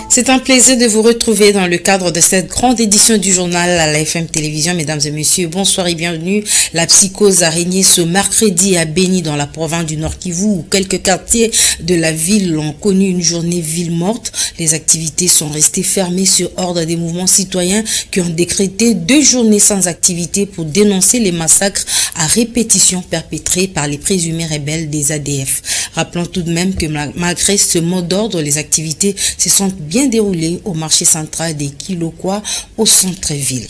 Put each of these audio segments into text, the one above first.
C'est un plaisir de vous retrouver dans le cadre de cette grande édition du journal à la FM Télévision. Mesdames et messieurs, bonsoir et bienvenue. La psychose araignée ce mercredi à Béni dans la province du Nord Kivu où quelques quartiers de la ville ont connu une journée ville morte. Les activités sont restées fermées sur ordre des mouvements citoyens qui ont décrété 2 journées sans activité pour dénoncer les massacres à répétition perpétrés par les présumés rebelles des ADF. Rappelons tout de même que malgré ce mot d'ordre, les activités se sont bien déroulé au marché central des Kiloquois au centre-ville.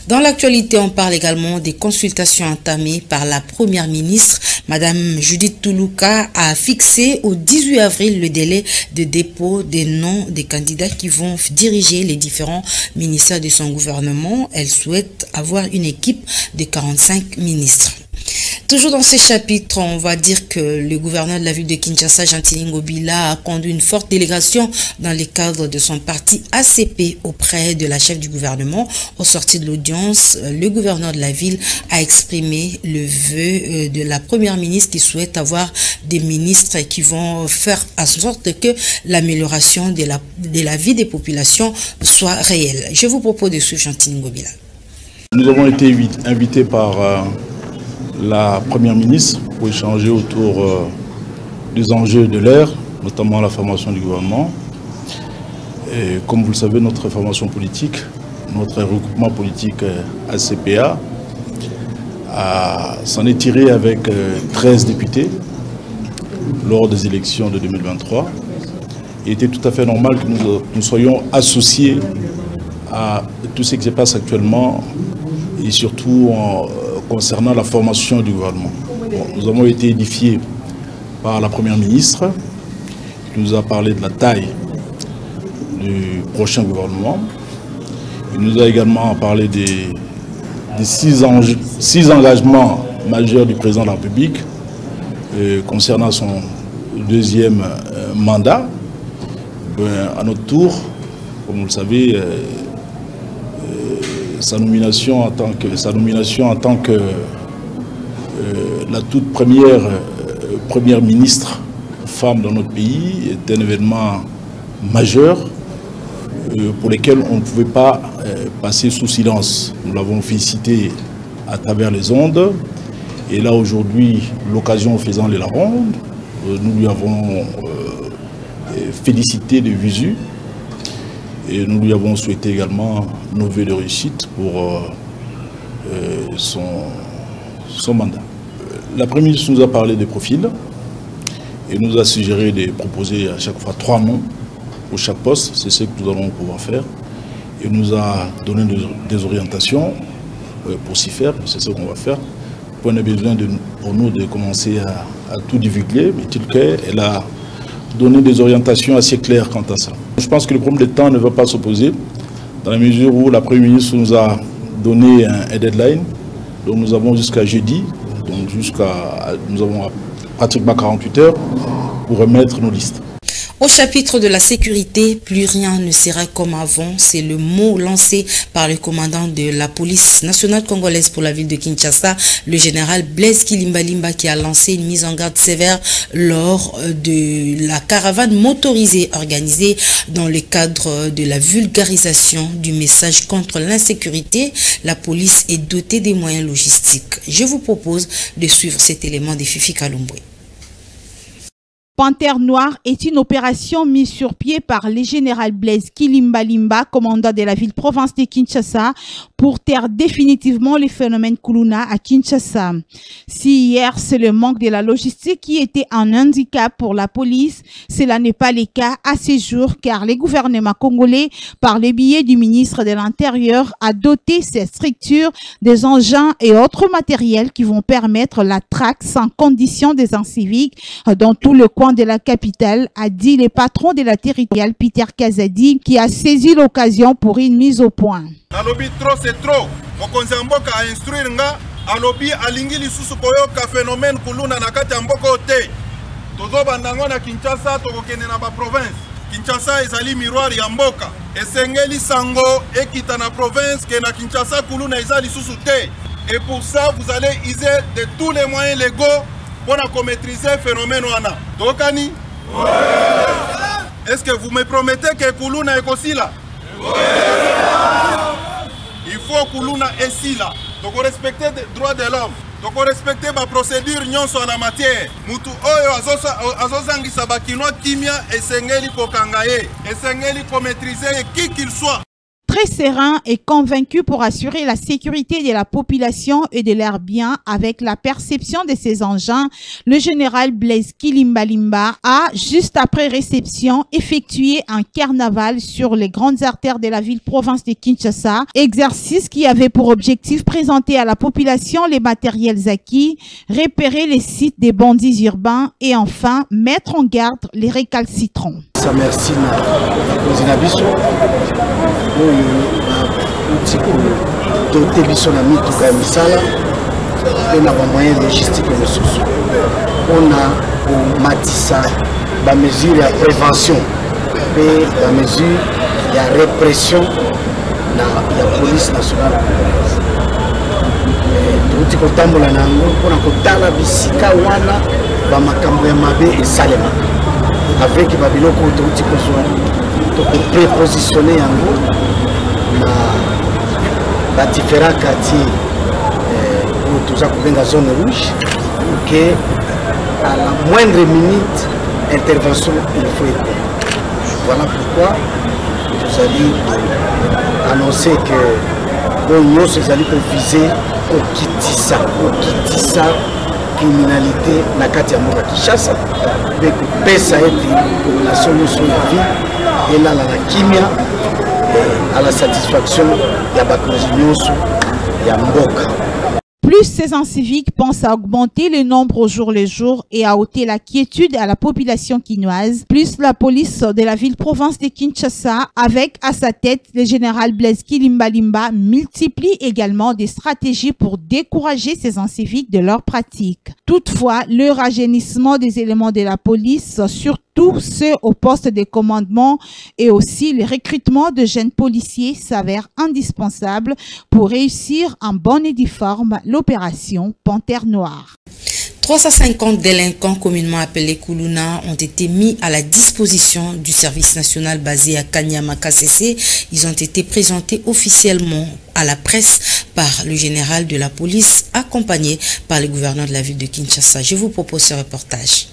Dans l'actualité, on parle également des consultations entamées par la première ministre. Madame Judith Toulouka a fixé au 18 avril le délai de dépôt des noms des candidats qui vont diriger les différents ministères de son gouvernement. Elle souhaite avoir une équipe de 45 ministres. Toujours dans ces chapitres, on va dire que le gouverneur de la ville de Kinshasa, Gentili Ngobila, a conduit une forte délégation dans le cadre de son parti ACP auprès de la chef du gouvernement. Au sorti de l'audience, le gouverneur de la ville a exprimé le vœu de la première ministre qui souhaite avoir des ministres qui vont faire en sorte que l'amélioration de la vie des populations soit réelle. Je vous propose de suivre Gentili Ngobila. Nous avons été invités par la première ministre pour échanger autour des enjeux de l'ère, notamment la formation du gouvernement. Et comme vous le savez, notre formation politique, notre regroupement politique ACPA, s'en est tiré avec 13 députés lors des élections de 2023. Il était tout à fait normal que nous soyons associés à tout ce qui se passe actuellement et surtout concernant la formation du gouvernement. Bon, nous avons été édifiés par la première ministre qui nous a parlé de la taille du prochain gouvernement. Il nous a également parlé des 6 engagements majeurs du président de la République concernant son 2e mandat. À notre tour, comme vous le savez, sa nomination en tant que la toute première ministre femme dans notre pays est un événement majeur pour lequel on ne pouvait pas passer sous silence. Nous l'avons félicité à travers les ondes et là aujourd'hui, l'occasion faisant les la ronde, nous lui avons félicité de visu. Et nous lui avons souhaité également nos vœux de réussite pour son mandat. La première ministre nous a parlé des profils et nous a suggéré de proposer à chaque fois 3 noms pour chaque poste. C'est ce que nous allons pouvoir faire. Et nous a donné des orientations pour s'y faire. C'est ce qu'on va faire. On a besoin pour nous de commencer à tout divulguer. Mais elle a donné des orientations assez claires quant à ça. Je pense que le problème de temps ne va pas s'opposer dans la mesure où la Première ministre nous a donné un deadline. Donc nous avons jusqu'à jeudi, donc nous avons pratiquement 48 heures pour remettre nos listes. Au chapitre de la sécurité, plus rien ne sera comme avant. C'est le mot lancé par le commandant de la police nationale congolaise pour la ville de Kinshasa, le général Blaise Kilimbalimba, qui a lancé une mise en garde sévère lors de la caravane motorisée organisée dans le cadre de la vulgarisation du message contre l'insécurité. La police est dotée des moyens logistiques. Je vous propose de suivre cet élément de Fifi Kalumbwe. Panthère Noire est une opération mise sur pied par le général Blaise Kilimbalimba, commandant de la ville-province de Kinshasa, pour taire définitivement les phénomènes Kuluna à Kinshasa. Si hier, c'est le manque de la logistique qui était un handicap pour la police, cela n'est pas le cas à ces jours, car le gouvernement congolais, par le biais du ministre de l'Intérieur, a doté ces structures des engins et autres matériels qui vont permettre la traque sans condition des inciviques dans tout le coin de la capitale, a dit le patron de la territoriale Peter Kazadi, qui a saisi l'occasion pour une mise au point. Alobi trop c'est trop. Mokonzi mboka a instruire nga alobi alingi lisusu koyoka phénomène kuluna na kati mboka te. Tozo bandango na Kinshasa tokokende na ba province. Kinshasa ezali miroir ya mboka. Esengeli sango ekita na province ke na Kinshasa kuluna ezali lisusu te. Et pour ça vous allez user de tous les moyens légaux pour maîtriser le phénomène wana. Tokani? Est-ce que vous me promettez que Kuluna est aussi là? Il faut Kuluna est là. Donc on respecte les droits de l'homme. Donc on respecte la procédure nyonso en la matière. Mutu oyo azozangisa bakinwa kimia esengeli kokangaye, esengeli ko maîtriser qui qu'il soit. Très serein et convaincu pour assurer la sécurité de la population et de leurs biens avec la perception de ces engins, le général Blaise Kilimbalimba a, juste après réception, effectué un carnaval sur les grandes artères de la ville-province de Kinshasa, exercice qui avait pour objectif présenter à la population les matériels acquis, repérer les sites des bandits urbains et enfin mettre en garde les récalcitrants. Merci na biso oyo utiko doté biso na mituka ya misala pe na ba moyen logistique mosusu ona komatisa ba mesure ya prévention pe ba mesure ya répression ya police nationale utiko tambola nango mpona kotala bisika wana ba makambo ya mabe esalema avec Babiloko autoroute pour prépositionner yango na différents quartiers où tout ça dans la zone rouge pour que à la moindre minute intervention il faut être. Voilà pourquoi nous allons annoncer que nous allons viser au Kitissa criminalité na kati ya mboka Kinshasa pe kupesa eti population nyonso ya vie elala na kimia à la satisfaction ya bakonzi nyonso ya mboka. Plus ces civiques pensent à augmenter le nombre au jour le jour et à ôter la quiétude à la population quinoise, plus la police de la ville-province de Kinshasa, avec à sa tête le général Blaise Kilimbalimba, multiplie également des stratégies pour décourager ces civiques de leurs pratiques. Toutefois, le rajeunissement des éléments de la police, surtout ceux au poste de commandement et aussi le recrutement de jeunes policiers s'avère indispensable pour réussir en bonne et due forme l'opération Panthère Noire. 350 délinquants communément appelés Kuluna ont été mis à la disposition du service national basé à Kanyama KCC. Ils ont été présentés officiellement à la presse par le général de la police accompagné par le gouverneur de la ville de Kinshasa. Je vous propose ce reportage.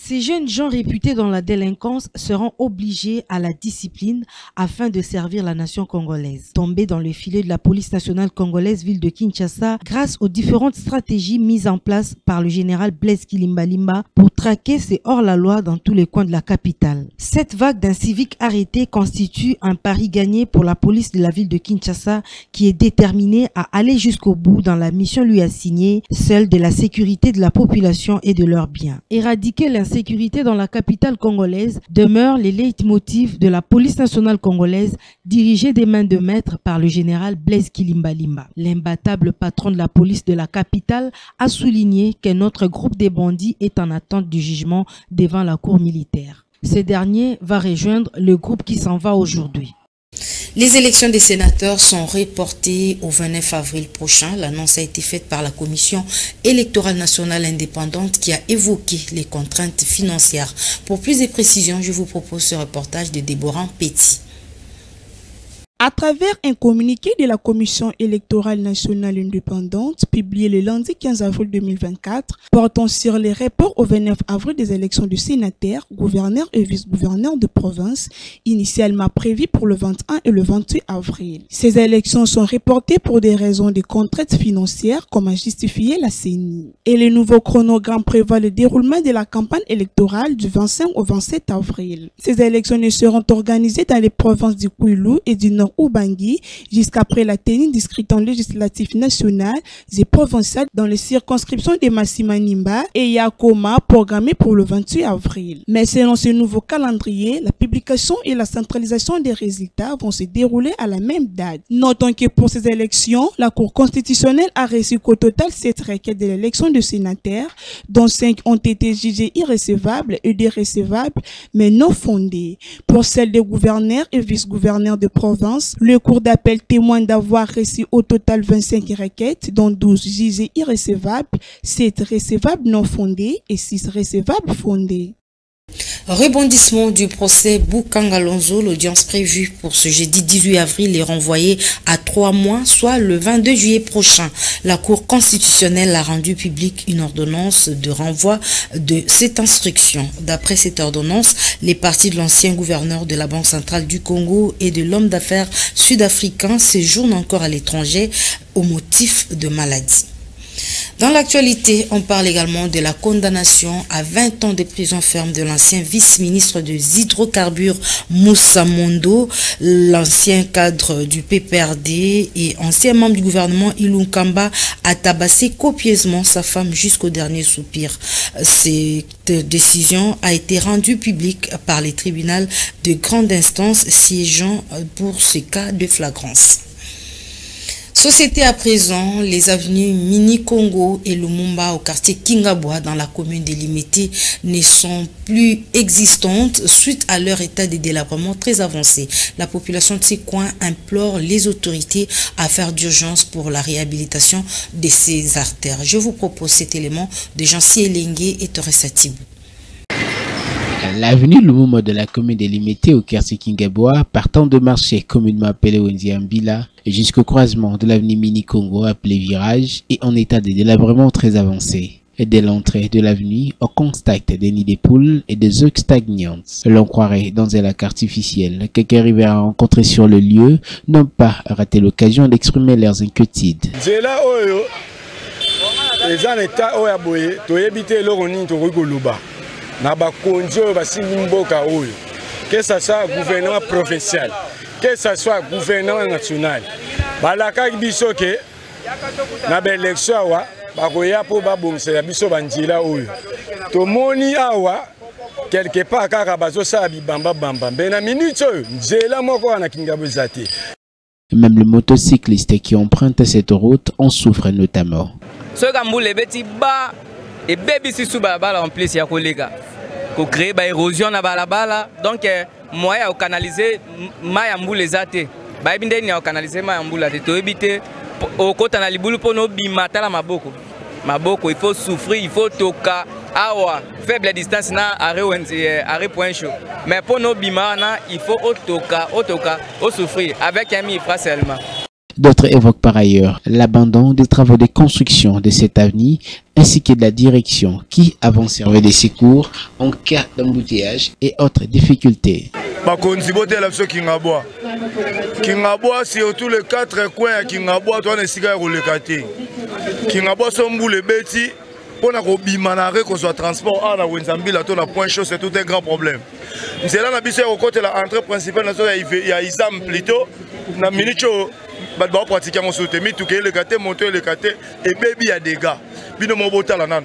Ces jeunes gens réputés dans la délinquance seront obligés à la discipline afin de servir la nation congolaise. Tombés dans le filet de la police nationale congolaise ville de Kinshasa grâce aux différentes stratégies mises en place par le général Blaise Kilimbalimba pour traquer ces hors-la-loi dans tous les coins de la capitale. Cette vague d'inciviques arrêtés constitue un pari gagné pour la police de la ville de Kinshasa qui est déterminée à aller jusqu'au bout dans la mission lui assignée, celle de la sécurité de la population et de leurs biens. Éradiquer l'insécurité dans la capitale congolaise demeure les leitmotifs de la police nationale congolaise dirigée des mains de maître par le général Blaise Kilimbalimba. L'imbattable patron de la police de la capitale a souligné qu'un autre groupe de bandits est en attente du jugement devant la cour militaire. Ce dernier va rejoindre le groupe qui s'en va aujourd'hui. Les élections des sénateurs sont reportées au 29 avril prochain. L'annonce a été faite par la Commission électorale nationale indépendante qui a évoqué les contraintes financières. Pour plus de précisions, je vous propose ce reportage de Déborah Petit. À travers un communiqué de la Commission électorale nationale indépendante publié le lundi 15 avril 2024 portant sur les reports au 29 avril des élections de sénateurs, gouverneurs et vice-gouverneurs de province initialement prévues pour le 21 et le 28 avril. Ces élections sont reportées pour des raisons de contraintes financières comme a justifié la CENI. Et le nouveau chronogramme prévoit le déroulement de la campagne électorale du 25 au 27 avril. Ces élections ne seront organisées dans les provinces du Kwilu et du Nord Ubangi jusqu'après la tenue du scrutin législatif national et provincial dans les circonscriptions de Massimanimba et Yakoma programmées pour le 28 avril. Mais selon ce nouveau calendrier, la publication et la centralisation des résultats vont se dérouler à la même date. Notons que pour ces élections, la Cour constitutionnelle a reçu qu'au total 7 requêtes de l'élection de sénateurs, dont 5 ont été jugées irrécevables et dérécevables, mais non fondées. Pour celles des gouverneurs et vice-gouverneurs de province, le cours d'appel témoigne d'avoir reçu au total 25 requêtes, dont 12 jugées irrécevables, 7 récevables non fondées et 6 récevables fondées. Rebondissement du procès Boukang Alonso, l'audience prévue pour ce jeudi 18 avril est renvoyée à 3 mois, soit le 22 juillet prochain. La Cour constitutionnelle a rendu publique une ordonnance de renvoi de cette instruction. D'après cette ordonnance, les parties de l'ancien gouverneur de la Banque centrale du Congo et de l'homme d'affaires sud-africain séjournent encore à l'étranger au motif de maladie. Dans l'actualité, on parle également de la condamnation à 20 ans de prison ferme de l'ancien vice-ministre des hydrocarbures Moussa Mondo, l'ancien cadre du PPRD et ancien membre du gouvernement Ilunkamba a tabassé copieusement sa femme jusqu'au dernier soupir. Cette décision a été rendue publique par les tribunaux de grande instance siégeant pour ce cas de flagrance. Société à présent, les avenues Mini Congo et Lumumba au quartier Kingabwa dans la commune de Limete ne sont plus existantes suite à leur état de délabrement très avancé. La population de ces coins implore les autorités à faire d'urgence pour la réhabilitation de ces artères. Je vous propose cet élément de Jancy Elengue et Torres Satibou. L'avenue Lumumba de la commune de Limete au quartier Kingabwa, partant de marché communément appelé Wendy Ambila, jusqu'au croisement de l'avenue Mini Congo appelé Virage, est en état de délabrement très avancé. Et dès l'entrée de l'avenue, on constate des nids de poules et des œufs stagnantes. L'on croirait dans un lac artificiel. Quelques riverains rencontrés sur le lieu n'ont pas raté l'occasion d'exprimer leurs inquiétudes. Que ce soit gouvernement provincial, que ce soit gouvernement national, balaka biso ke na l'élection awa bakoya po babongisa biso banjila oyo tomoni awa quelque part kaka bazo sa bibamba bamba na minute oyo nzela moko na Kingabwa zate. Même les motocyclistes qui empruntent cette route en souffrent notamment. Ce gamboule beti ba et baby si sous balabala en plus ya kolega ko créer ba érosion na balabala donc moyen à canaliser mayamboule zate ba binde ni à canaliser mayamboule zate to ebité au côté na libulu pour no bimata la maboko il faut souffrir, il faut toka awa faible distance na arrêt point chaud mais pour no bimana il faut toka souffrir avec un mifra seulement. D'autres évoquent par ailleurs l'abandon des travaux de construction de cette avenue ainsi que de la direction qui avant servait de secours en cas d'embouteillage et autres difficultés. Kingabwa surtout les 4 coins à Kingabwa toi nesiga rolekate. Kingabwa sombu le beti pour na kobimanare ko soit transport à la Wenzambila to na point chaud c'est tout un grand problème. C'est là na biso au côté la entrée principale na il y a Isam plutôt na minicho ba pratiquer mon soutenu tout que le gâté monter le gâté et baby y a des gars. Bino mo botala nan.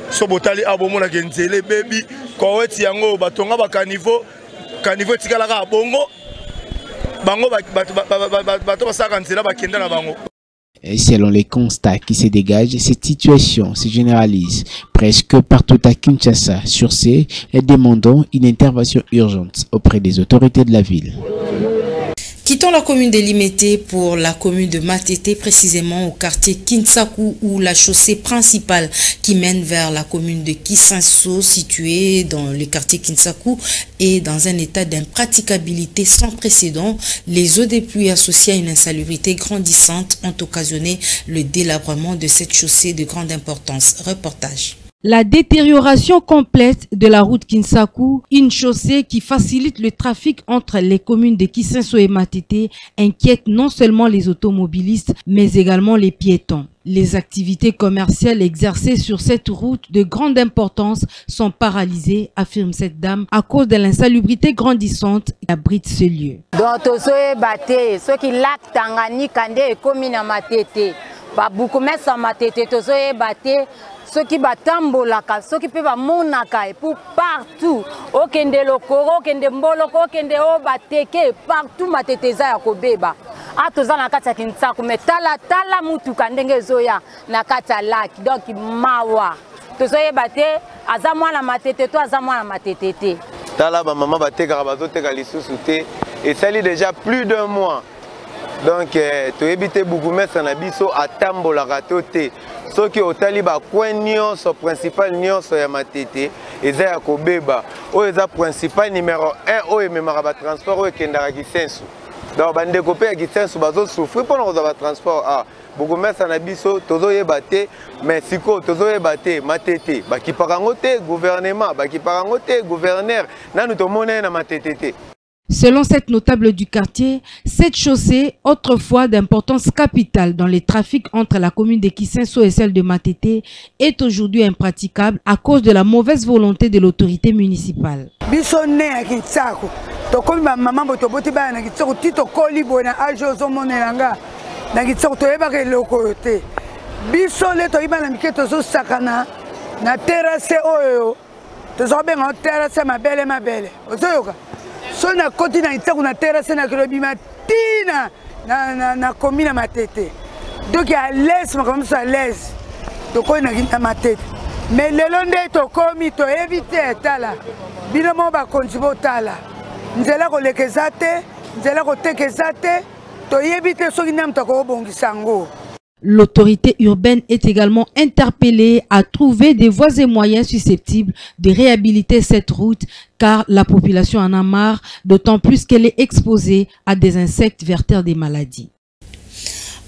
So botali abomo na genzele baby ko weti yango batonga ba caniveau tikala ka bongo. Et selon les constats qui se dégagent, cette situation se généralise presque partout à Kinshasa. Sur ce, demandons une intervention urgente auprès des autorités de la ville. Quittons la commune de Limete pour la commune de Matete, précisément au quartier Kinsaku, où la chaussée principale qui mène vers la commune de Kisanso, située dans le quartier Kinsaku, est dans un état d'impraticabilité sans précédent. Les eaux des pluies associées à une insalubrité grandissante ont occasionné le délabrement de cette chaussée de grande importance. Reportage. La détérioration complète de la route Kinsaku, une chaussée qui facilite le trafic entre les communes de Kisenso et Matete, inquiète non seulement les automobilistes, mais également les piétons. Les activités commerciales exercées sur cette route de grande importance sont paralysées, affirme cette dame, à cause de l'insalubrité grandissante qui abrite ce lieu. Donc, ceux qui lactent Tanganyika et communes à Matete, beaucoup de Matete, ceux qui batambolaka, ceux qui peuvent monaka et pour partout, okende lokoro, okende mboloko, okende obateke, partout mateteza ya kobeba. Atoza na kati ya Kinsaku, mais tala mutuka ndenge zoya na kati ya laki, donc mawa. Tozoye bate, aza mwana matete, to aza mwana matete te. Tala ba mama bateka bazoteka lisusu te, et ça déjà plus d'un mois. Donc to ebite bougumestre na biso atambolaka to te. Ceux qui ont tali ba coin nyonso principal nyonso ya Matete eza ya kobeba oyo eza principal numéro 1 oyo ememaka batransport oyo ekendaka Kisensu. Donc bandeko mpe ya Kisensu bazosufri mpona kozwa batransport a bourgmestre na biso tozoyeba te, mais sikoyo tozoyeba te matete bakipaka yango te gouvernement, bakipaka yango te gouverneur, nanu tomona ye na matete te. Selon cette notable du quartier, cette chaussée, autrefois d'importance capitale dans les trafics entre la commune de Kisenso et celle de Matete, est aujourd'hui impraticable à cause de la mauvaise volonté de l'autorité municipale. So na koti na itaku na terrasse na kilobi matina na commune Matete. Donc à l'aise ma comme ça à l'aise. Donc on a Matete. Mais le long de to komi to éviter tala. Bino mo ba konjibo tala. Nzela ko lekezate, nzela ko tekezate, to éviter so kinam to ko bongisango. L'autorité urbaine est également interpellée à trouver des voies et moyens susceptibles de réhabiliter cette route car la population en a marre, d'autant plus qu'elle est exposée à des insectes vecteurs des maladies.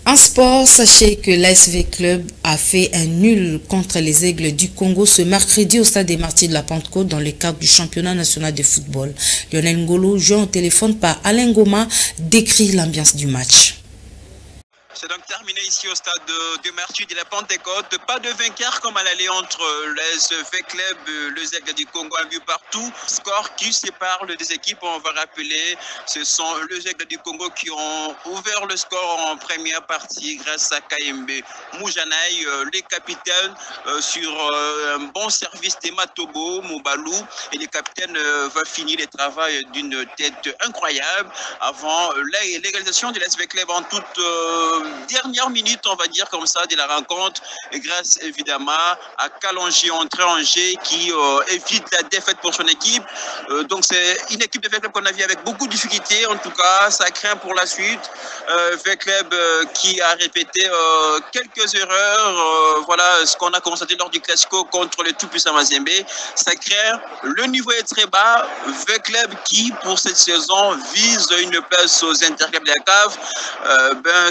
En sport, sachez que l'ASV Club a fait un nul contre les Aigles du Congo ce mercredi au stade des Martyrs de la Pentecôte dans le cadre du championnat national de football. Lionel Ngolo, joué au téléphone par Alain Goma, décrit l'ambiance du match. C'est donc terminé ici au stade de Martyrs de la Pentecôte. Pas de vainqueur comme à l'aller entre l'ASV Club et les Aigles du Congo, un but partout. Score qui sépare les deux équipes, on va rappeler. Ce sont les Aigles du Congo qui ont ouvert le score en première partie grâce à KMB Moujanaï, les capitaines sur un bon service de Matobo, Moubalou. Et les capitaines va finir le travail d'une tête incroyable avant l'égalisation de l'ASV Club en toute dernière minute, on va dire comme ça, de la rencontre, et grâce évidemment à Kalonji, entré en jeu, qui évite la défaite pour son équipe. Donc c'est une équipe de V-Club qu'on a vu avec beaucoup de difficultés, en tout cas, ça craint pour la suite. V-Club qui a répété quelques erreurs, voilà ce qu'on a constaté lors du Classico contre le tout-puissant Mazembe. Ça craint, le niveau est très bas. V-Club qui, pour cette saison, vise une place aux interclubs de la cave,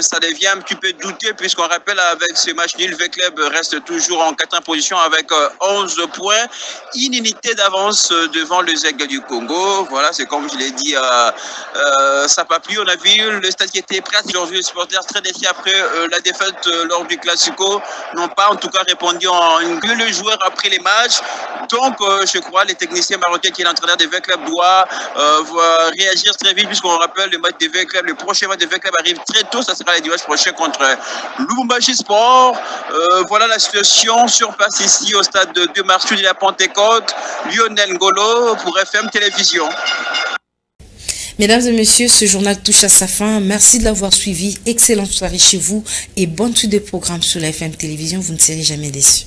ça devient un petit peu douteux puisqu'on rappelle avec ce match nul, V-Club reste toujours en 4e position avec 11 points, une unité d'avance devant les Aigles du Congo. Voilà, c'est comme je l'ai dit, ça n'a pas plu. On a vu le stade qui était prêt aujourd'hui, les supporters très déçus après la défaite lors du Classico n'ont pas en tout cas répondu en gueule le joueur après les matchs. Donc je crois les techniciens marocains qui est l'entraîneur de V-Club doit réagir très vite puisqu'on rappelle le match de V-Club, le prochain match de V-Club arrive très tôt, ça sera le dimanche prochain contre Lubumbashi Sport. Voilà la situation sur place ici au stade de Martyrs de la Pentecôte. Lionel Ngolo pour FM Télévision. Mesdames et messieurs, ce journal touche à sa fin. Merci de l'avoir suivi. Excellente soirée chez vous et bonne suite de programmes sur la FM Télévision. Vous ne serez jamais déçus.